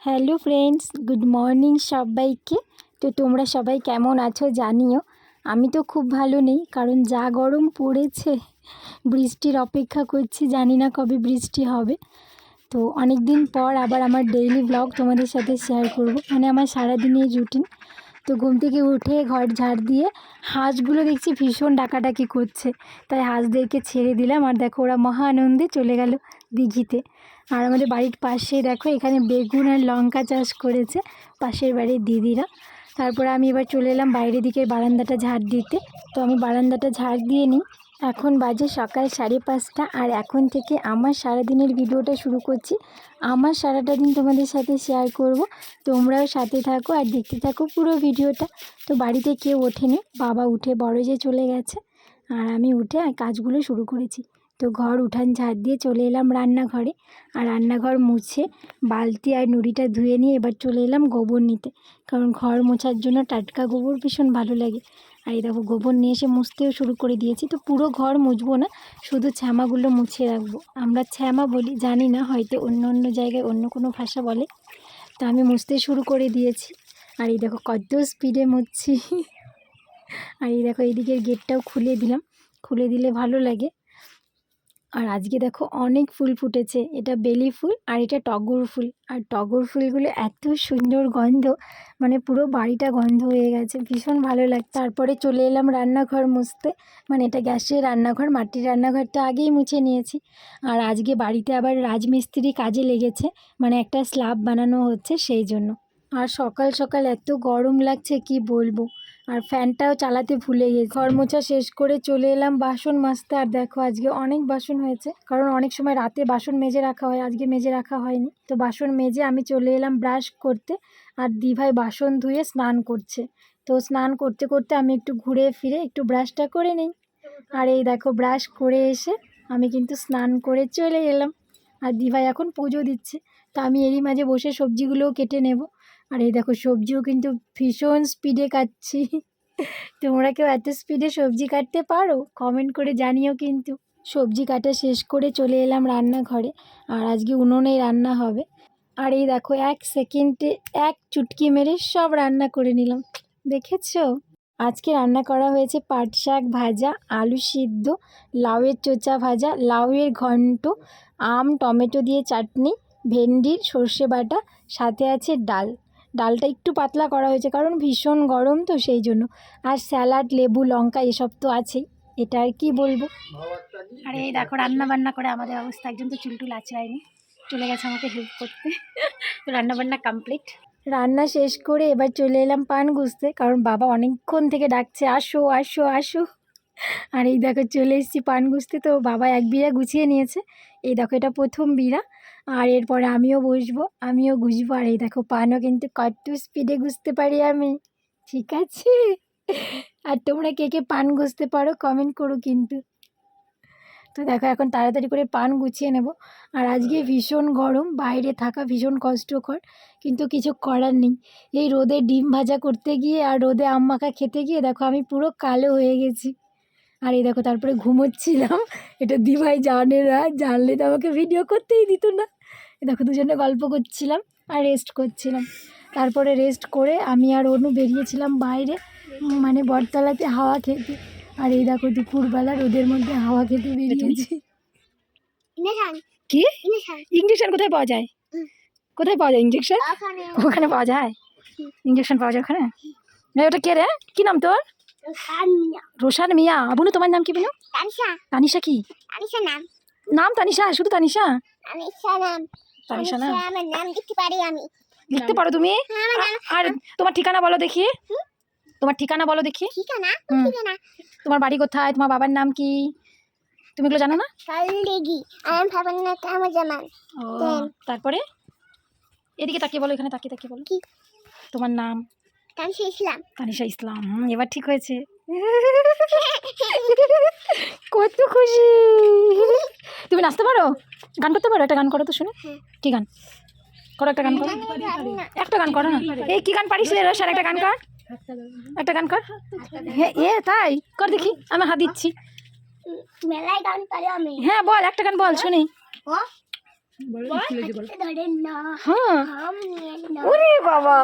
Hello friends, good morning সবাইকে। তো তোমরা সবাই কেমন আছো জানিও। আমি তো খুব ভালো নেই, কারণ যা গরম পড়েছে, বৃষ্টির অপেক্ষা করছি, জানি না কবে বৃষ্টি হবে। তো অনেক দিন পর আবার আমার ডেইলি ব্লগ তোমাদের সাথে শেয়ার করব, মানে আমার সারাদিনের রুটিন। তো ঘুম থেকে উঠে ঘর ঝাড় দিয়ে হাঁসগুলো দেখছি ভীষণ ডাকাডাকি করছে, তাই হাঁসদেরকে ছেড়ে দিলাম। আর দেখো ওরা মহা আনন্দে চলে গেল দিঘিতে। আর আমাদের বাড়ির পাশে দেখো এখানে বেগুন আর লঙ্কা চাষ করেছে পাশের বাড়ির দিদিরা। তারপরে আমি এবার চলে এলাম বাইরের দিকের বারান্দাটা ঝাড় দিতে। তো আমি বারান্দাটা ঝাড় দিয়ে নিই। এখন বাজে সকাল 5:30, আর এখন থেকে আমার সারাদিনের ভিডিওটা শুরু করছি। আমার সারাটা দিন তোমাদের সাথে শেয়ার করব, তোমরাও সাথে থাকো আর দেখতে থাকো পুরো ভিডিওটা। তো বাড়িতে কেউ ওঠেনি, বাবা উঠে বড় যে চলে গেছে, আর আমি উঠে কাজগুলো শুরু করেছি। তো ঘর উঠান ঝাড় দিয়ে চলে এলাম রান্নাঘরে, আর রান্নাঘর মুছে বালতি আর নুড়িটা ধুয়ে নিয়ে এবার চলে এলাম গোবর নিতে, কারণ ঘর মোছার জন্য টাটকা গোবর ভীষণ ভালো লাগে। আর এই দেখো গোবর নিয়ে এসে মুছতেও শুরু করে দিয়েছি। তো পুরো ঘর মুছবো না, শুধু ছ্যামাগুলো মুছে রাখবো। আমরা ছ্যামা বলি, জানি না হয়তো অন্য অন্য জায়গায় অন্য কোনো ভাষা বলে। তো আমি মুছতে শুরু করে দিয়েছি। আর এই দেখো কত স্পিডে মুছছি। আর এই দেখো এইদিকের গেটটাও খুলে দিলাম, খুলে দিলে ভালো লাগে। আর আজকে দেখো অনেক ফুল ফুটেছে, এটা বেলি ফুল আর এটা টগর ফুল। আর টগর ফুলগুলো এত সুন্দর গন্ধ, মানে পুরো বাড়িটা গন্ধ হয়ে গেছে, ভীষণ ভালো লাগে। তারপরে চলে এলাম রান্নাঘর মুছতে, মানে এটা গ্যাসের রান্নাঘর, মাটির রান্নাঘরটা আগেই মুছে নিয়েছি। আর আজকে বাড়িতে আবার রাজমিস্ত্রি কাজে লেগেছে, মানে একটা স্ল্যাব বানানো হচ্ছে সেই জন্য। আর সকাল সকাল এত গরম লাগছে কি বলবো, আর ফ্যানটাও চালাতে ভুলে গেছি। ঘর মোছা শেষ করে চলে এলাম বাসন মাজতে। আর দেখো আজকে অনেক বাসন হয়েছে, কারণ অনেক সময় রাতে বাসন মেজে রাখা হয়, আজকে মেজে রাখা হয়নি। তো বাসন মেজে আমি চলে এলাম ব্রাশ করতে, আর দিভাই বাসন ধুয়ে স্নান করছে। তো স্নান করতে করতে আমি একটু ঘুরে ফিরে একটু ব্রাশটা করে নিই। আর এই দেখো ব্রাশ করে এসে আমি কিন্তু স্নান করে চলে এলাম। আর দিভাই এখন পুজো দিচ্ছে, তো আমি এরই মাঝে বসে সবজিগুলোও কেটে নেব। আর এই দেখো সবজিও কিন্তু ভীষণ স্পিডে কাটছি। তোমরা কেউ এত স্পিডে সবজি কাটতে পারো? কমেন্ট করে জানিও কিন্তু। সবজি কাটা শেষ করে চলে এলাম রান্নাঘরে, আর আজকে উনুনেই রান্না হবে। আর এই দেখো 1 সেকেন্ডে 1 চুটকি মেরে সব রান্না করে নিলাম, দেখেছো? আজকে রান্না করা হয়েছে পাট শাক ভাজা, আলু সিদ্ধ, লাউয়ের চোচা ভাজা, লাউয়ের ঘন্ট, আম টমেটো দিয়ে চাটনি, ভেন্ডির সর্ষে বাটা, সাথে আছে ডাল। ডালটা একটু পাতলা করা হয়েছে কারণ ভীষণ গরম তো সেই জন্য। আর স্যালাড, লেবু, লঙ্কা এসব তো আছেই, এটা আর কি বলবো। আর এই দেখো রান্না বান্না করে আমাদের অবস্থা, একজন তো চুলটুল আঁচড়ায়নি, চলে গেছে আমাকে হেল্প করতে। তো রান্নাবান্না কমপ্লিট। রান্না শেষ করে এবার চলে এলাম পান গুছতে, কারণ বাবা অনেকক্ষণ থেকে ডাকছে আসো আসো আসো। আর এই দেখো চলে এসেছি পান গুছতে। তো বাবা 1 বিড়া গুছিয়ে নিয়েছে, এই দেখো এটা প্রথম বিড়া। আর এরপরে আমিও বসবো, আমিও গুছবো। আর এই দেখো পানও কিন্তু কত স্পিডে গুছতে পারি আমি, ঠিক আছে? আর তোমরা কে কে পান গুছতে পারো কমেন্ট করো কিন্তু। তো দেখো এখন তাড়াতাড়ি করে পান গুছিয়ে নেব। আর আজকে ভীষণ গরম, বাইরে থাকা ভীষণ কষ্টকর, কিন্তু কিছু করার নেই। এই রোদে ডিম ভাজা করতে গিয়ে আর রোদে আম মাখা খেতে গিয়ে দেখো আমি পুরো কালো হয়ে গেছি। আর এই দেখো তারপরে ঘুমোচ্ছিলাম, এটা দিভাই জানে না, জানলে তো আমাকে ভিডিও করতেই দিত না। দেখো দুজনে গল্প করছিলাম আর রেস্ট করছিলাম। তারপরে রেস্ট করে আমি আর অনু বেরিয়েছিলাম বাইরে, মানে বটতলাতে হাওয়া খেতে। আর এই দেখো দুপুরবেলা রোদের মধ্যে হাওয়া খেতে বেরিয়েছি। কি ইঞ্জেকশন কোথায় পাওয়া যায়? কোথায় পাওয়া যায় ইঞ্জেকশন? ওখানে পাওয়া যায় ইঞ্জেকশন, পাওয়া যায় ওখানে। ওটা কে রে, কি নাম তোর? রোশান মিয়া। বুনু তোমার নাম কি বুনু? তানিশা। কি নাম? তানিশা, শুধু তানিশা? তানিশা না, লিখতে পারো তুমি? আর তোমার ঠিকানা বলো দেখি, তোমার ঠিকানা বলো দেখি। তোমার বাড়ি কোথায়, তোমার বাবার নাম কি, তুমি এগুলো জানো না? তারপরে এদিকে তাকিয়ে বলো, এখানে তাকিয়ে তাকিয়ে বলো কি তোমার নাম? তানিশা ইসলাম। এবার ঠিক হয়েছে। কত খুশি। তুমি নাচতে পারো, গান করতে পারো? একটা গান করো তো শুনি। কি গান করো? একটা গান করো, একটা গান করো না। এই কি গান পারিস রে রোশান? একটা গান কর, একটা গান কর। হ্যাঁ এ তাই কর দেখি, আমি হাত দিচ্ছি। হ্যাঁ বল, একটা গান বল শুনি। হ্যাঁ, ওরে বাবা,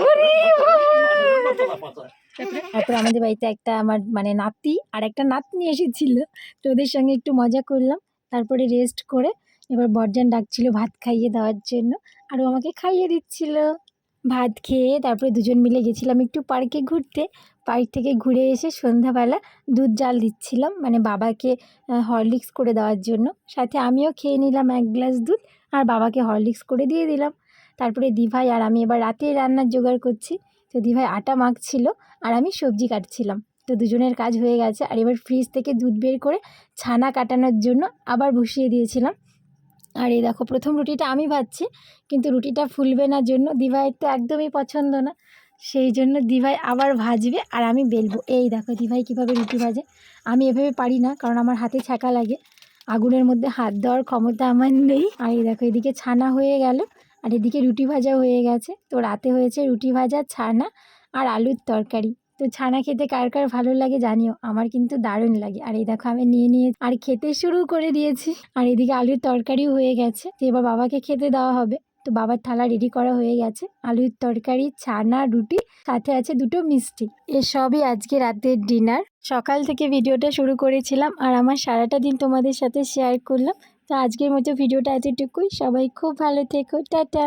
ওরে বাবা। তারপর আমাদের বাড়িতে একটা আমার মানে নাতি আর একটা নাতনি এসেছিল, তো ওদের সঙ্গে একটু মজা করলাম। তারপরে রেস্ট করে এবার বরজান ডাকছিল ভাত খাইয়ে দেওয়ার জন্য, আর ও আমাকে খাইয়ে দিচ্ছিল। ভাত খেয়ে তারপরে দুজন মিলে গেছিলাম একটু পার্কে ঘুরতে। পার্ক থেকে ঘুরে এসে সন্ধ্যাবেলা দুধ জাল দিচ্ছিলাম, মানে বাবাকে হরলিক্স করে দেওয়ার জন্য। সাথে আমিও খেয়ে নিলাম 1 গ্লাস দুধ, আর বাবাকে হরলিক্স করে দিয়ে দিলাম। তারপরে দিভাই আর আমি এবার রাতে রান্নার জোগাড় করছি। তো দিভাই আটা মাখছিল আর আমি সবজি কাটছিলাম। তো দুজনের কাজ হয়ে গেছে, আর এবার ফ্রিজ থেকে দুধ বের করে ছানা কাটানোর জন্য আবার বসিয়ে দিয়েছিলাম। আর এই দেখো প্রথম রুটিটা আমি ভাজছি, কিন্তু রুটিটা ফুলবে না জন্য দিভাইয়ের তো একদমই পছন্দ না, সেই জন্য দিভাই আবার ভাজবে আর আমি বেলবো। এই দেখো দিভাই কীভাবে রুটি ভাজে। আমি এভাবে পারি না, কারণ আমার হাতে ছ্যাঁকা লাগে, আগুনের মধ্যে হাত দেওয়ার ক্ষমতা আমার নেই। আর এই দেখো এদিকে ছানা হয়ে গেল, আর এদিকে রুটি ভাজা হয়ে গেছে। তো রাতে হয়েছে রুটি ভাজা, ছানা আর আলুর তরকারি। তো ছানা খেতে কার কার ভালো লাগে জানিও, আমার কিন্তু দারুণ লাগে। আর এই দেখো আমি নিয়ে আর খেতে শুরু করে দিয়েছি। আর এদিকে আলুর তরকারিও হয়ে গেছে, তো এবার বাবাকে খেতে দেওয়া হবে। তো বাবার থালা রেডি করা হয়ে গেছে, আলুর তরকারি, ছানা, রুটি, সাথে আছে 2টো মিষ্টি। এসবই আজকে রাতের ডিনার। সকাল থেকে ভিডিওটা শুরু করেছিলাম, আর আমার সারাটা দিন তোমাদের সাথে শেয়ার করলাম। তো আজকের মতো ভিডিওটা এতটুকুই। সবাই খুব ভালো থেকো, টাটা।